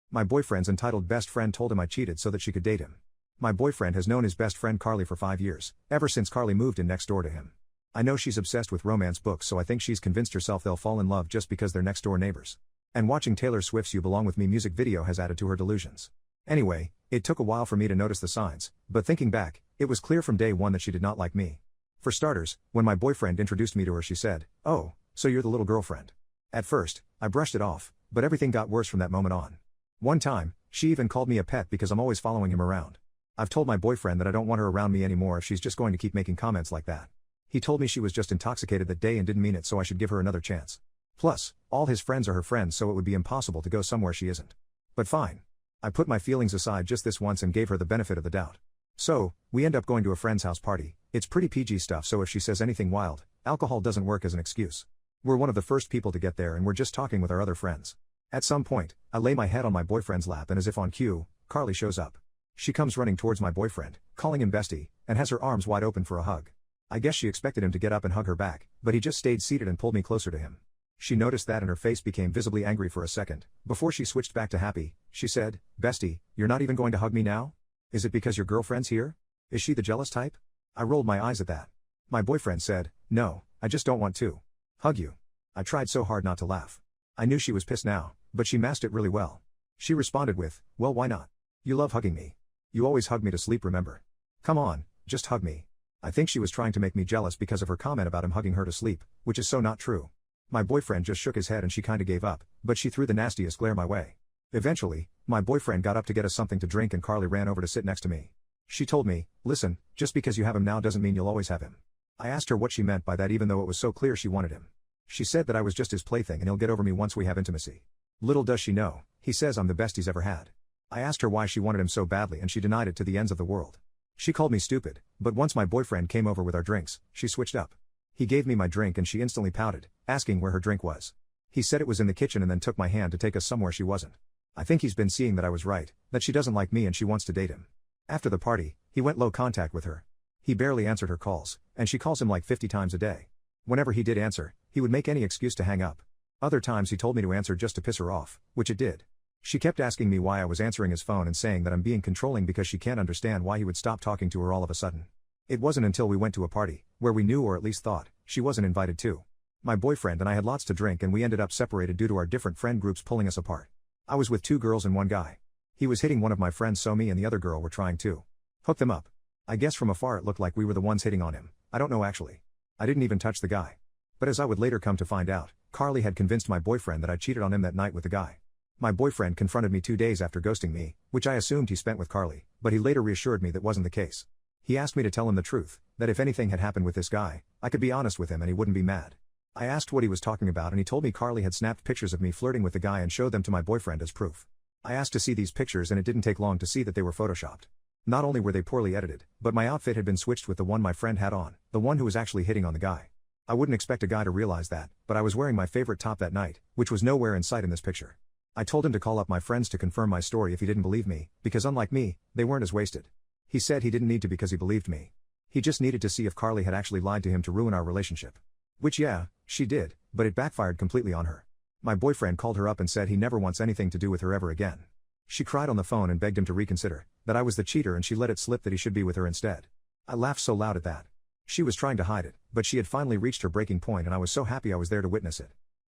My boyfriend's entitled best friend told him I cheated so that she could date him. My boyfriend has known his best friend Carly for 5 years, ever since Carly moved in next door to him. I know she's obsessed with romance books, so I think she's convinced herself they'll fall in love just because they're next door neighbors. And watching Taylor Swift's You Belong With Me music video has added to her delusions. Anyway, it took a while for me to notice the signs, but thinking back, it was clear from day one that she did not like me. For starters, when my boyfriend introduced me to her, she said, "Oh, so you're the little girlfriend." At first, I brushed it off, but everything got worse from that moment on. One time, she even called me a pet because I'm always following him around. I've told my boyfriend that I don't want her around me anymore if she's just going to keep making comments like that. He told me she was just intoxicated that day and didn't mean it, so I should give her another chance. Plus, all his friends are her friends, so it would be impossible to go somewhere she isn't. But fine. I put my feelings aside just this once and gave her the benefit of the doubt. So, we end up going to a friend's house party. It's pretty PG stuff, so if she says anything wild, alcohol doesn't work as an excuse. We're one of the first people to get there and we're just talking with our other friends. At some point, I lay my head on my boyfriend's lap and as if on cue, Carly shows up. She comes running towards my boyfriend, calling him bestie, and has her arms wide open for a hug. I guess she expected him to get up and hug her back, but he just stayed seated and pulled me closer to him. She noticed that and her face became visibly angry for a second. Before she switched back to happy, she said, "Bestie, you're not even going to hug me now? Is it because your girlfriend's here? Is she the jealous type?" I rolled my eyes at that. My boyfriend said, "No, I just don't want to hug you." I tried so hard not to laugh. I knew she was pissed now, but she masked it really well. She responded with, "Well, why not? You love hugging me. You always hug me to sleep, remember? Come on, just hug me." I think she was trying to make me jealous because of her comment about him hugging her to sleep, which is so not true. My boyfriend just shook his head and she kinda gave up, but she threw the nastiest glare my way. Eventually, my boyfriend got up to get us something to drink and Carly ran over to sit next to me. She told me, "Listen, just because you have him now doesn't mean you'll always have him." I asked her what she meant by that even though it was so clear she wanted him. She said that I was just his plaything and he'll get over me once we have intimacy. Little does she know, he says I'm the best he's ever had. I asked her why she wanted him so badly and she denied it to the ends of the world. She called me stupid, but once my boyfriend came over with our drinks, she switched up. He gave me my drink and she instantly pouted, asking where her drink was. He said it was in the kitchen and then took my hand to take us somewhere she wasn't. I think he's been seeing that I was right, that she doesn't like me and she wants to date him. After the party, he went low contact with her. He barely answered her calls, and she calls him like 50 times a day. Whenever he did answer, he would make any excuse to hang up. Other times he told me to answer just to piss her off, which it did. She kept asking me why I was answering his phone and saying that I'm being controlling because she can't understand why he would stop talking to her all of a sudden. It wasn't until we went to a party, where we knew or at least thought, she wasn't invited to. My boyfriend and I had lots to drink and we ended up separated due to our different friend groups pulling us apart. I was with 2 girls and 1 guy. He was hitting one of my friends, so me and the other girl were trying to hook them up. I guess from afar it looked like we were the ones hitting on him. I don't know actually. I didn't even touch the guy. But as I would later come to find out, Carly had convinced my boyfriend that I cheated on him that night with the guy. My boyfriend confronted me 2 days after ghosting me, which I assumed he spent with Carly, but he later reassured me that wasn't the case. He asked me to tell him the truth, that if anything had happened with this guy, I could be honest with him and he wouldn't be mad. I asked what he was talking about and he told me Carly had snapped pictures of me flirting with the guy and showed them to my boyfriend as proof. I asked to see these pictures and it didn't take long to see that they were photoshopped. Not only were they poorly edited, but my outfit had been switched with the one my friend had on, the one who was actually hitting on the guy. I wouldn't expect a guy to realize that, but I was wearing my favorite top that night, which was nowhere in sight in this picture. I told him to call up my friends to confirm my story if he didn't believe me, because unlike me, they weren't as wasted. He said he didn't need to because he believed me. He just needed to see if Carly had actually lied to him to ruin our relationship. Which yeah, she did, but it backfired completely on her. My boyfriend called her up and said he never wants anything to do with her ever again. She cried on the phone and begged him to reconsider, that I was the cheater and she let it slip that he should be with her instead. I laughed so loud at that. She was trying to hide it, but she had finally reached her breaking point and I was so happy I was there to witness it.